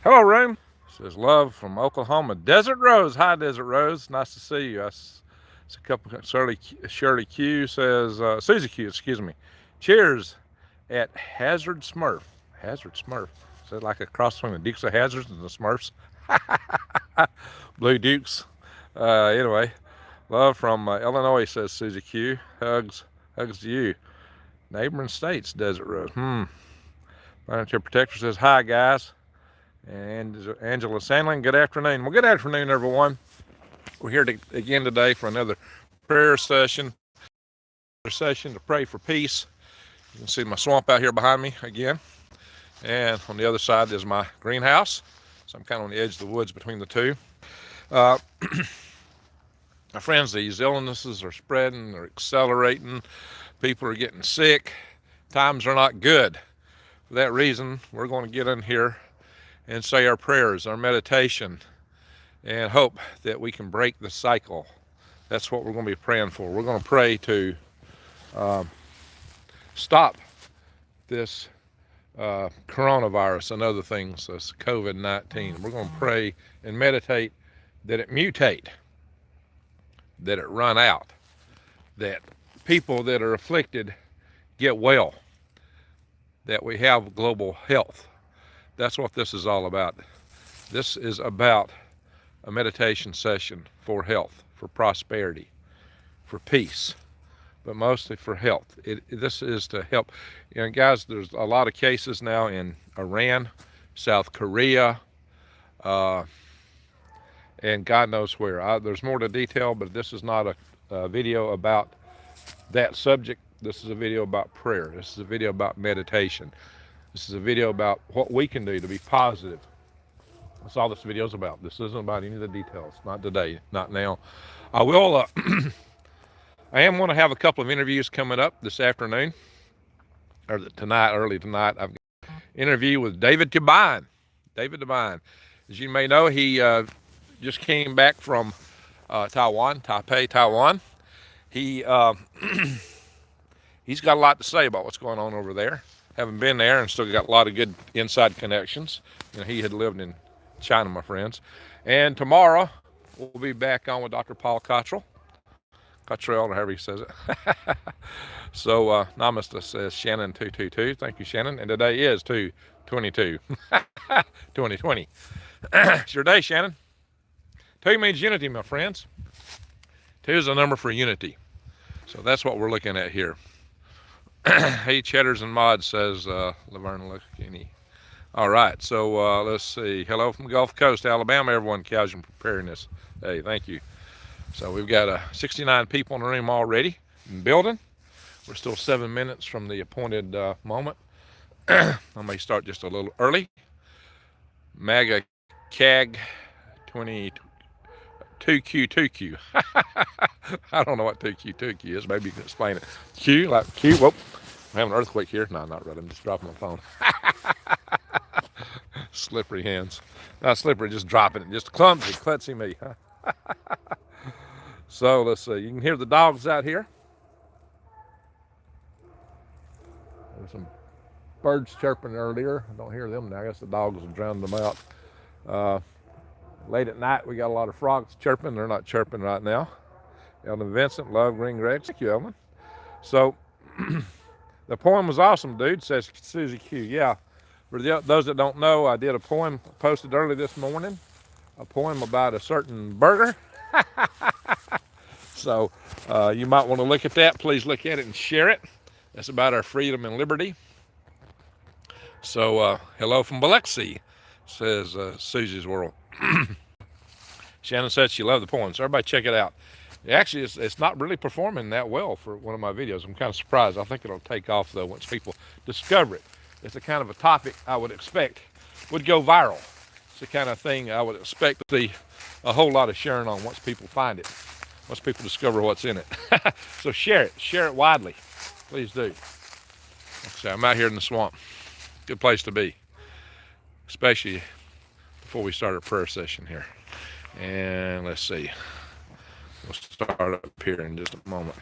Hello, Room. Says love from Oklahoma. Desert Rose. Hi, Desert Rose. Nice to see you. It's a couple. Shirley Q says, Susie Q, excuse me. Cheers at Hazard Smurf. Hazard Smurf. Is that like a cross between the Dukes of Hazards and the Smurfs? Blue Dukes. Anyway, love from Illinois, says Susie Q. Hugs to you. Neighboring states, Desert Rose. Planetary Protector says, hi, guys. And Angela Sandling, good afternoon. Well, good afternoon, everyone. We're here again today for another prayer session, another session to pray for peace. You can see my swamp out here behind me again. And on the other side is my greenhouse. So I'm kind of on the edge of the woods between the two. My friends, these illnesses are spreading, they're accelerating. People are getting sick. Times are not good. For that reason, we're going to get in here and say our prayers, our meditation, and hope that we can break the cycle. That's what we're going to be praying for. We're going to pray to stop this coronavirus and other things, this COVID-19. We're going to pray and meditate that it mutate, that it run out, that people that are afflicted get well, that we have global health. That's what this is all about. This is about a meditation session for health, for prosperity, for peace, but mostly for health. This is to help. You know, guys, there's a lot of cases now in Iran, South Korea, and God knows where. There's more to detail, but this is not a video about that subject. This is a video about prayer. This is a video about meditation. This is a video about what we can do to be positive. That's all this video is about. This isn't about any of the details. Not today, not now. I will. I am going to have a couple of interviews coming up this afternoon, or tonight, early tonight. I've got an interview with David Devine. David Devine, as you may know, he just came back from Taipei, Taiwan. He's got a lot to say about what's going on over there. Haven't been there and still got a lot of good inside connections. You know, he had lived in China, my friends. And tomorrow we'll be back on with Dr. Paul Cottrell, or however he says it. So Namaste says Shannon 222. Thank you, Shannon. And today is 2/22, 2020. It's your day, Shannon. 2 means unity, my friends. 2 is a number for unity. So that's what we're looking at here. Hey, Cheddars and Mod, says Laverne Lucchini. All right, so let's see. Hello from the Gulf Coast, Alabama, everyone. Casual Preparedness. Hey, thank you. So we've got 69 people in the room already in the building. We're still 7 minutes from the appointed moment. I may start just a little early. MAGA CAG 2Q. I don't know what 2Q is. Maybe you can explain it. Q, like Q. Whoop. I'm having an earthquake here. No, not really. I'm just dropping my phone. Slippery hands. Not slippery, just dropping it. Just clumsy, klutzy me. So let's see. You can hear the dogs out here. There's some birds chirping earlier. I don't hear them now. I guess the dogs have drowned them out. Late at night, we got a lot of frogs chirping. They're not chirping right now. Ellen Vincent, love Green Greg. Thank you, Ellen. So the poem was awesome, dude, says Susie Q. Yeah, for those that don't know, I did a poem posted early this morning, a poem about a certain burger. So you might want to look at that. Please look at it and share it. That's about our freedom and liberty. So hello from Biloxi, says Susie's World. Shannon said she loved the poem, so everybody check it out. Actually, it's not really performing that well for one of my videos. I'm kind of surprised. I think it'll take off, though, once people discover it. It's the kind of a topic I would expect would go viral. It's the kind of thing I would expect to see a whole lot of sharing on once people find it, once people discover what's in it. So share it widely. Please do. Like I say, I'm out here in the swamp. Good place to be, especially before we start our prayer session here. And let's see. We'll start up here in just a moment.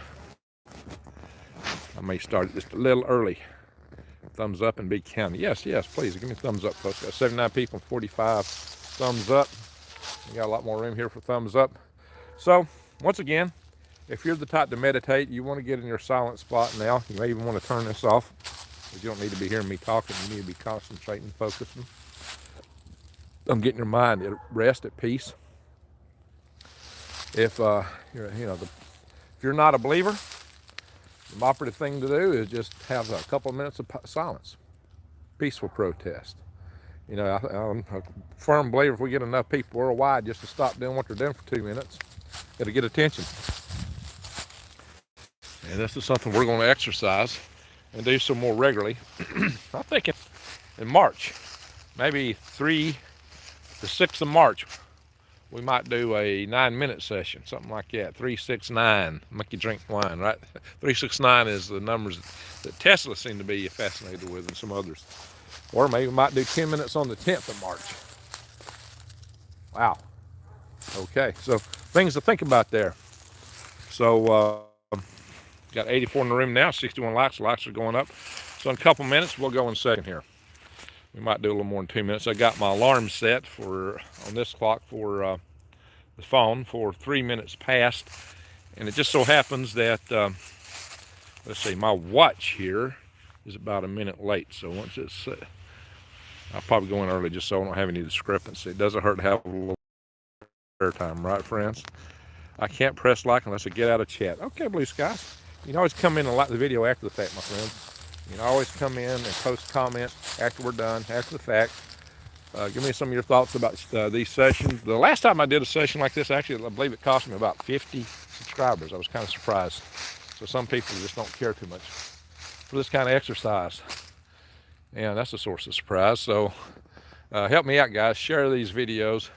I may start just a little early. Thumbs up and be counted. Yes, yes, please give me a thumbs up, folks. Got 79 people, 45 thumbs up. We got a lot more room here for thumbs up. So, once again, if you're the type to meditate, you want to get in your silent spot now. You may even want to turn this off, because you don't need to be hearing me talking. You need to be concentrating, focusing on getting your mind at rest, at peace. If if you're not a believer, the operative thing to do is just have a couple of minutes of silence, peaceful protest. You know, I'm a firm believer if we get enough people worldwide just to stop doing what they're doing for 2 minutes, it'll get attention. And this is something we're going to exercise and do some more regularly. I'm thinking in March, maybe 3 to 6 of March, we might do a 9-minute session, something like that. 369, make you drink wine, right? 369 is the numbers that Tesla seemed to be fascinated with, and some others. Or maybe we might do 10 minutes on the 10th of March. Wow. Okay, so things to think about there. So, got 84 in the room now, 61 likes. The likes are going up. So in a couple minutes, we'll go in second here. We might do a little more than 2 minutes. I got my alarm set on this clock for the phone for 3 minutes past. And it just so happens that, let's see, my watch here is about a minute late. So once it's set, I'll probably go in early just so I don't have any discrepancy. It doesn't hurt to have a little airtime, right, friends? I can't press like unless I get out of chat. Okay, blue skies. You can always come in and like the video after the fact, my friends. You can always come in and post comments after we're done, after the fact. Give me some of your thoughts about these sessions. The last time I did a session like this, actually, I believe it cost me about 50 subscribers. I was kind of surprised. So some people just don't care too much for this kind of exercise. And that's a source of surprise. So help me out, guys. Share these videos.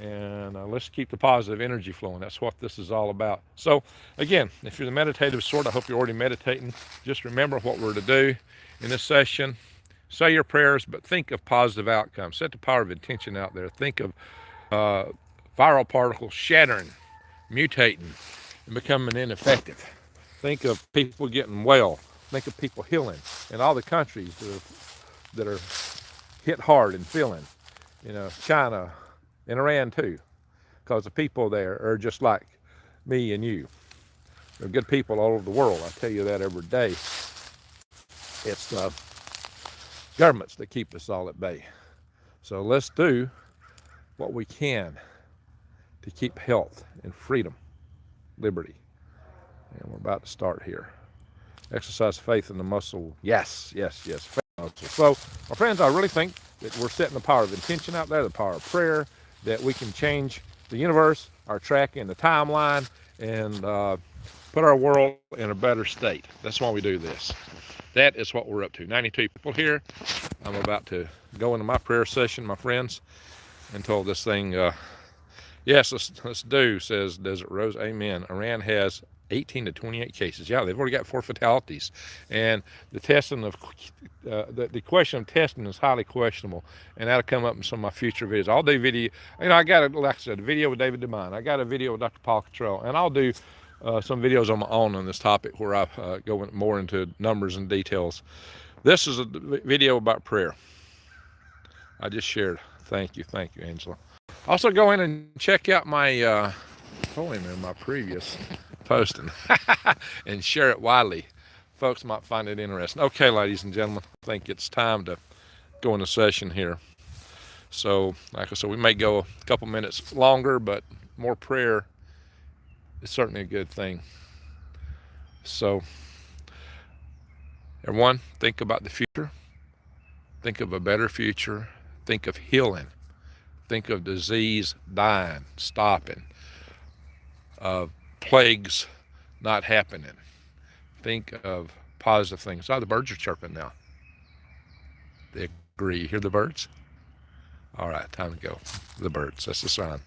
And let's keep the positive energy flowing. That's what this is all about. So again, if you're the meditative sort, I hope you're already meditating. Just remember what we're to do in this session. Say your prayers, but think of positive outcomes. Set the power of intention out there. Think of viral particles shattering, mutating, and becoming ineffective. Think of people getting well. Think of people healing in all the countries that are hit hard and feeling. You know, China, and Iran too, because the people there are just like me and you. They're good people all over the world. I tell you that every day. It's the governments that keep us all at bay. So let's do what we can to keep health and freedom, liberty. And we're about to start here. Exercise faith in the muscle. Yes, yes, yes. Faith muscle. So, my friends, I really think that we're setting the power of intention out there, the power of prayer, that we can change the universe, our track in the timeline, and put our world in a better state. That's why we do this. That is what we're up to. 92 people here. I'm about to go into my prayer session, my friends, until this thing, yes, let's do, says Desert Rose. Amen. Iran has 18 to 28 cases. Yeah, they've already got 4 fatalities. And the testing of, the question of testing is highly questionable. And that'll come up in some of my future videos. I'll do video, I got, like I said, a video with David DeMine. I got a video with Dr. Paul Cottrell. And I'll do some videos on my own on this topic where I go more into numbers and details. This is a video about prayer. I just shared. Thank you, Angela. Also go in and check out my my previous posting and share it widely. Folks might find it interesting. Okay, ladies and gentlemen, I think it's time to go into session here. So, like I said, we may go a couple minutes longer, but more prayer is certainly a good thing. So, everyone, think about the future. Think of a better future. Think of healing. Think of disease dying, stopping, plagues not happening. Think of positive things. Oh, the birds are chirping now. They agree. You hear the birds? All right, time to go. The birds, that's the sign.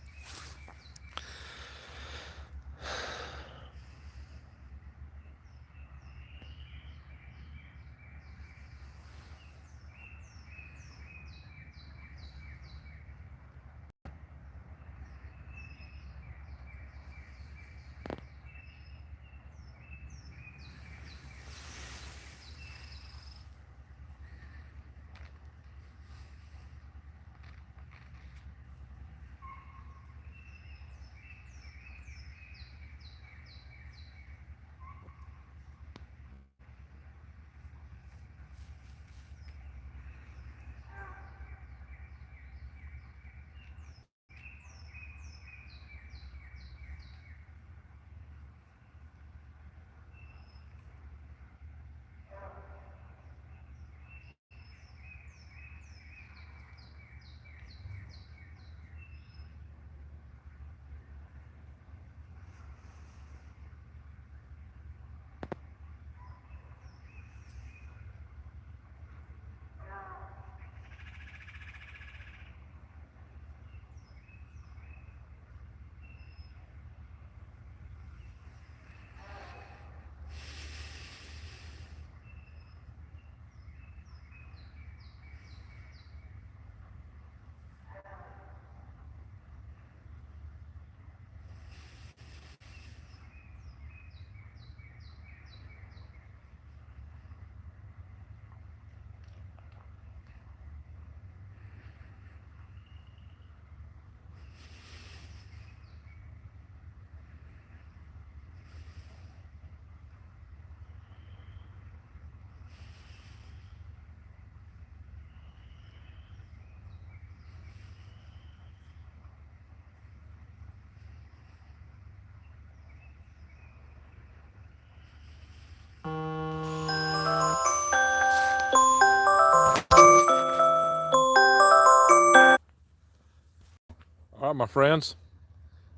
All right, my friends.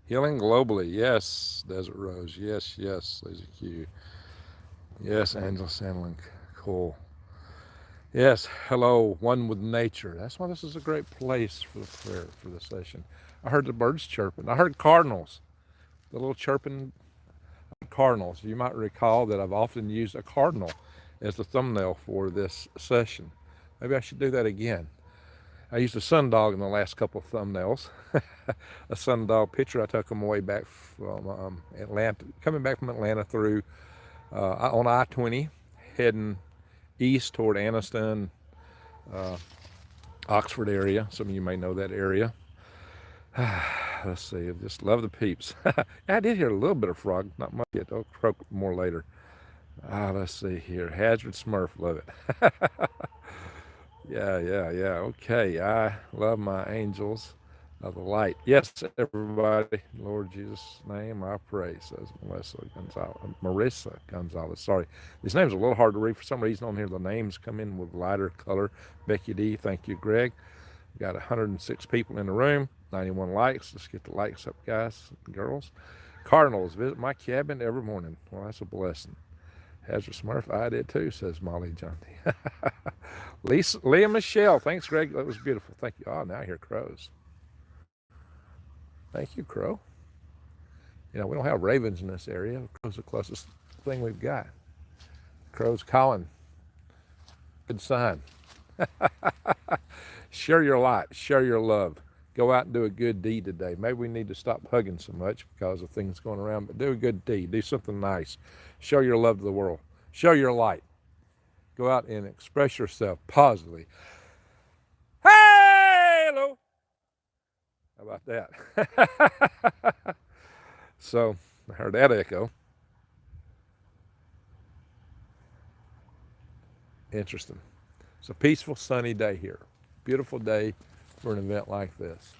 Healing globally. Yes, Desert Rose. Yes, yes, Lazy Q. Yes, Angel Sandlink. Cool. Yes, hello, one with nature. That's why this is a great place for the prayer, for the session. I heard the birds chirping. I heard cardinals, the little chirping cardinals. You might recall that I've often used a cardinal as the thumbnail for this session. Maybe I should do that again. I used a sundog in the last couple of thumbnails. A sundog picture. I took them way back from Atlanta, coming back from Atlanta through on I-20, heading east toward Anniston, Oxford area. Some of you may know that area. Let's see. I just love the peeps. I did hear a little bit of frog, not much yet. I'll croak more later. Let's see here. Hazard Smurf, love it. Yeah. Okay. I love my angels of the light. Yes, everybody. Lord Jesus' name I pray, says Marissa Gonzalez. Sorry. These names are a little hard to read. For some reason on here, the names come in with lighter color. Becky D, thank you, Greg. We got 106 people in the room, 91 likes. Let's get the likes up, guys and girls. Cardinals visit my cabin every morning. Well, that's a blessing. Hazard Smurf, I did too, says Molly Johnty. Leah Michelle, thanks, Greg. That was beautiful. Thank you. Oh, now I hear crows. Thank you, crow. You know, we don't have ravens in this area. Crow's the closest thing we've got. Crows calling. Good sign. Share your light. Share your love. Go out and do a good deed today. Maybe we need to stop hugging so much because of things going around, but do a good deed. Do something nice. Show your love to the world. Show your light. Go out and express yourself positively. Hey, hello. How about that? So, I heard that echo. Interesting. It's a peaceful, sunny day here. Beautiful day for an event like this.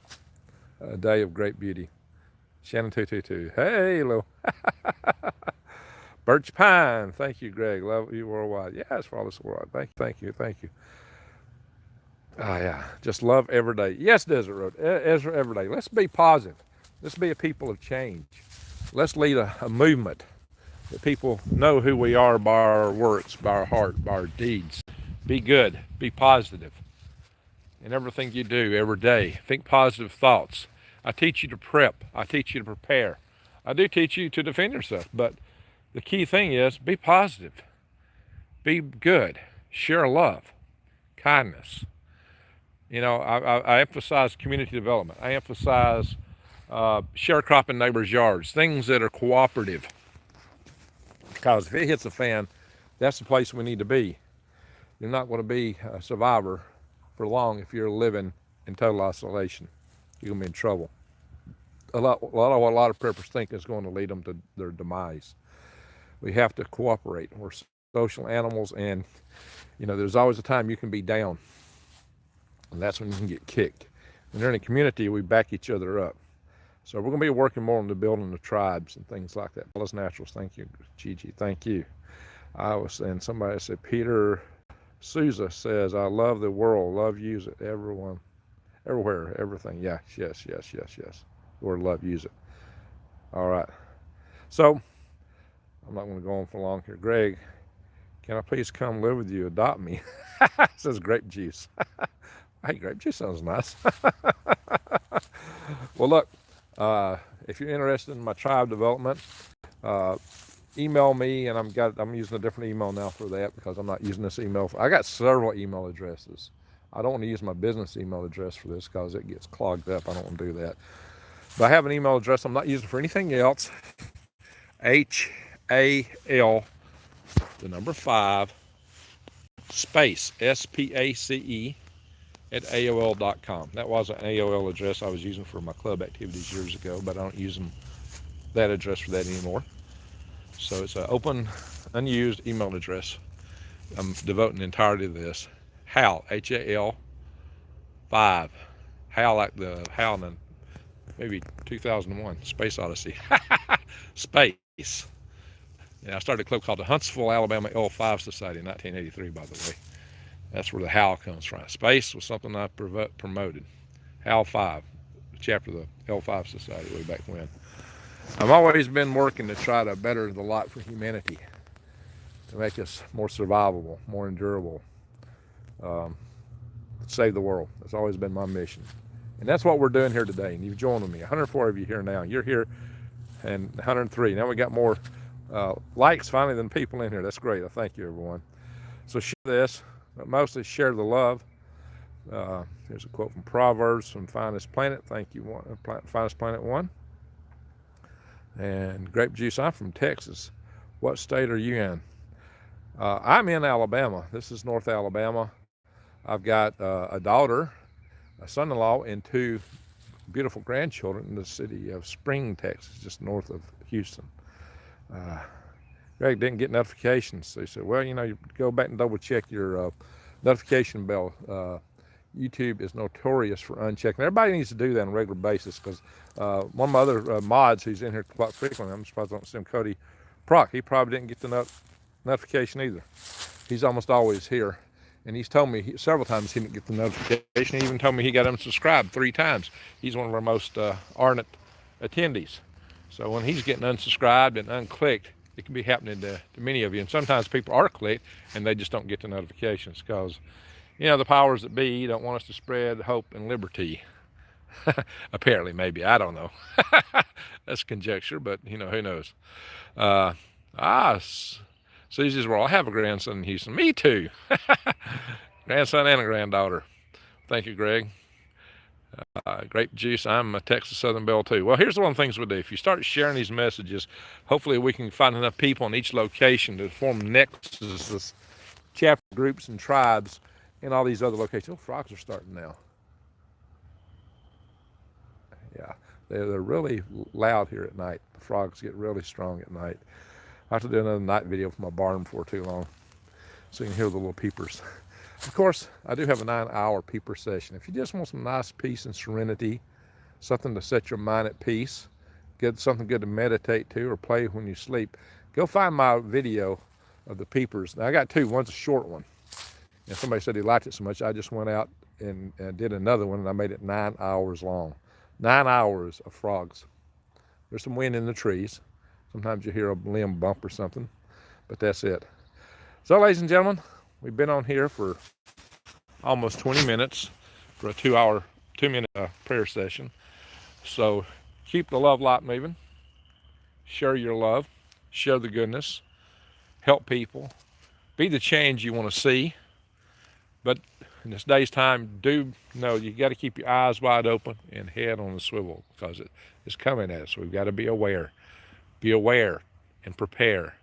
A day of great beauty. Shannon 222. Hey, hello. Birch Pine. Thank you, Greg. Love you worldwide. Yes, for all this worldwide. Thank you. Oh, yeah. Just love every day. Yes, Desert Road. Ezra, every day. Let's be positive. Let's be a people of change. Let's lead a movement that people know who we are by our works, by our heart, by our deeds. Be good. Be positive in everything you do every day. Think positive thoughts. I teach you to prep. I teach you to prepare. I do teach you to defend yourself, but the key thing is be positive. Be good. Share love. Kindness. You know, I emphasize community development. I emphasize sharecropping neighbors' yards, things that are cooperative. Because if it hits a fan, that's the place we need to be. You're not going to be a survivor for long if you're living in total isolation. You're going to be in trouble. A lot of what a lot of preppers think is going to lead them to their demise. We have to cooperate. We're social animals, and you know, there's always a time you can be down, and that's when you can get kicked. When you're in a community, we back each other up. So we're going to be working more on the building of tribes and things like that. Fellas Naturals, thank you. Gigi, thank you. I was saying, somebody said, Peter Souza says, I love the world, love, use it, everyone, everywhere, everything. Yeah, yes. Word love, use it. All right. So I'm not going to go on for long here. Greg, can I please come live with you? Adopt me. Says grape juice. Hey, grape juice sounds nice. Well, look, if you're interested in my tribe development, email me, and I'm using a different email now for that because I'm not using this email. I got several email addresses. I don't want to use my business email address for this because it gets clogged up. I don't want to do that. But I have an email address I'm not using for anything else. HAL, the number 5, space, SPACE, at AOL.com. That was an AOL address I was using for my club activities years ago, but I don't use that address for that anymore. So it's an open, unused email address. I'm devoting entirely to this. HAL, HAL 5. HAL like the HAL in maybe 2001, Space Odyssey. Space. And I started a club called the Huntsville, Alabama L5 Society in 1983, by the way. That's where the HAL comes from. Space was something I promoted. HAL 5. chapter of the L5 Society way back when. I've always been working to try to better the lot for humanity, to make us more survivable, more endurable, save the world. That's always been my mission. And that's what we're doing here today. And you've joined with me. 104 of you here now. You're here, and 103. Now we got more likes finally than people in here. That's great. I thank you, everyone. So share this, but mostly share the love. Here's a quote from Proverbs from Finest Planet. Thank you, Finest Planet 1. And Grape Juice, I'm from Texas. What state are you in? I'm in Alabama. This is North Alabama. I've got a daughter, a son-in-law, and 2 beautiful grandchildren in the city of Spring, Texas, just north of Houston. Greg didn't get notifications. So he said, well, you go back and double check your notification bell. YouTube is notorious for unchecking. Everybody needs to do that on a regular basis, because one of my other mods who's in here quite frequently, I'm surprised I don't see him, Cody Proc, he probably didn't get the notification either. He's almost always here. And he's told me several times he didn't get the notification. He even told me he got unsubscribed 3 times. He's one of our most ardent attendees. So when he's getting unsubscribed and unclicked, it can be happening to many of you. And sometimes people are clicked and they just don't get the notifications, because, the powers that be don't want us to spread hope and liberty. Apparently, maybe. I don't know. That's conjecture, but, who knows. Susie's world. I have a grandson in Houston. Me too. Grandson and a granddaughter. Thank you, Greg. Grape Juice, I'm a Texas Southern Belle too. Well, here's one of the things we do. If you start sharing these messages, hopefully we can find enough people in each location to form nexuses, chapter groups and tribes in all these other locations. Oh, frogs are starting now. Yeah, they're really loud here at night. The frogs get really strong at night. I have to do another night video from my barn before too long, so you can hear the little peepers. Of course, I do have a 9-hour peeper session. If you just want some nice peace and serenity, something to set your mind at peace, get something good to meditate to or play when you sleep, go find my video of the peepers. Now, I got 2. One's a short one. And somebody said he liked it so much, I just went out and did another one, and I made it 9 hours long. 9 hours of frogs. There's some wind in the trees. Sometimes you hear a limb bump or something, but that's it. So, ladies and gentlemen, we've been on here for almost 20 minutes for a 2-minute prayer session. So keep the love light moving. Share your love. Share the goodness. Help people. Be the change you want to see. But in this day's time, do know you got to keep your eyes wide open and head on the swivel, because it's coming at us. We've got to be aware. Be aware and prepare.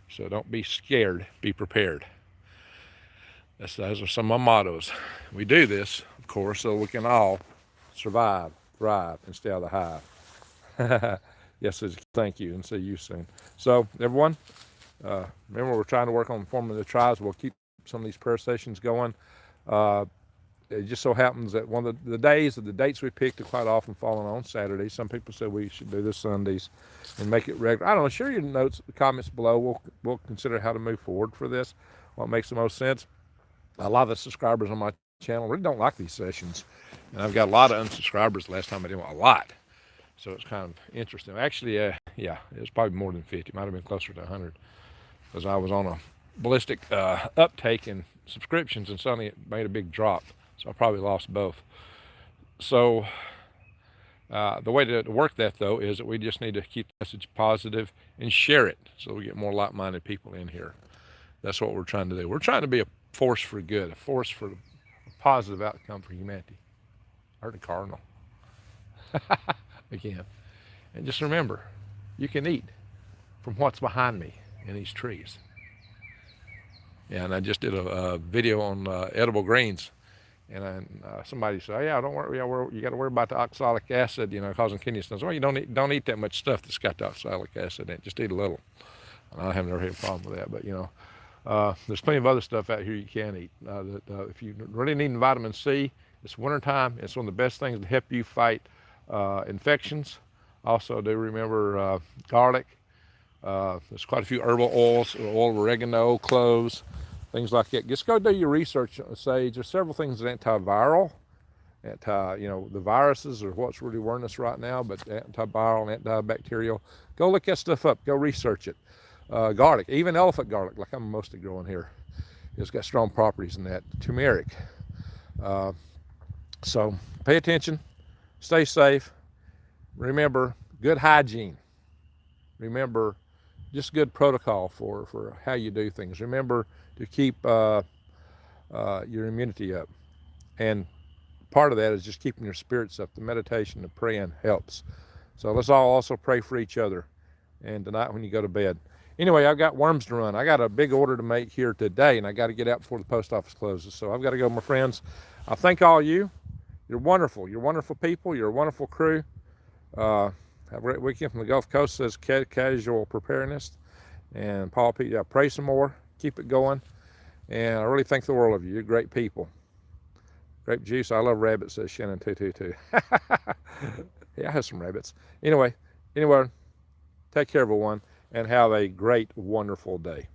So don't be scared. Be prepared. Those are some of my mottos. We do this, of course, so we can all survive, thrive, and stay out of the hive. Yes, thank you, and see you soon. So, everyone, remember, we're trying to work on forming the tribes. We'll keep some of these prayer sessions going. It just so happens that one of the dates we picked are quite often falling on Saturdays. Some people said we should do this Sundays and make it regular. I don't know. Share your notes, comments below. We'll consider how to move forward for this, what makes the most sense. A lot of the subscribers on my channel really don't like these sessions, and I've got a lot of unsubscribers. Last time I did a lot, so it's kind of interesting. Actually, yeah, it was probably more than 50. It might have been closer to 100, because I was on a ballistic uptake in subscriptions, and suddenly it made a big drop. So I probably lost both. So the way to work that, though, is that we just need to keep the message positive and share it, so we get more like-minded people in here. That's what we're trying to do. We're trying to be a force for good, a force for a positive outcome for humanity. I heard a cardinal. Again. And just remember, you can eat from what's behind me in these trees. Yeah, and I just did a video on edible greens. And somebody said, "Oh, yeah, don't worry. Yeah, you got to worry about the oxalic acid, causing kidney stones." Well, you don't eat that much stuff that's got the oxalic acid in it. Just eat a little. And I haven't ever had a problem with that. But there's plenty of other stuff out here you can eat. If you really need vitamin C, it's wintertime. It's one of the best things to help you fight infections. Also, do remember garlic. There's quite a few herbal oils, oil of oregano, cloves, things like that. Just go do your research on sage. There's several things that are antiviral The viruses are what's really worrying us right now, but antiviral and antibacterial. Go look that stuff up. Go research it. Garlic, even elephant garlic, like I'm mostly growing here, it's got strong properties in that. Turmeric. So pay attention. Stay safe. Remember, good hygiene. Remember, just good protocol for how you do things. Remember to keep your immunity up. And part of that is just keeping your spirits up. The meditation, the praying helps. So let's all also pray for each other and tonight when you go to bed. Anyway, I've got worms to run. I got a big order to make here today, and I got to get out before the post office closes. So I've got to go, my friends. I thank all of you. You're wonderful. You're wonderful people. You're a wonderful crew. Have a great weekend from the Gulf Coast, says Casual Preparedness. And Paul Pete, pray some more. Keep it going. And I really thank the world of you. You're great people. Grape juice. I love rabbits, says Shannon 222. Yeah, I have some rabbits. Anyway, take care, everyone, and have a great, wonderful day.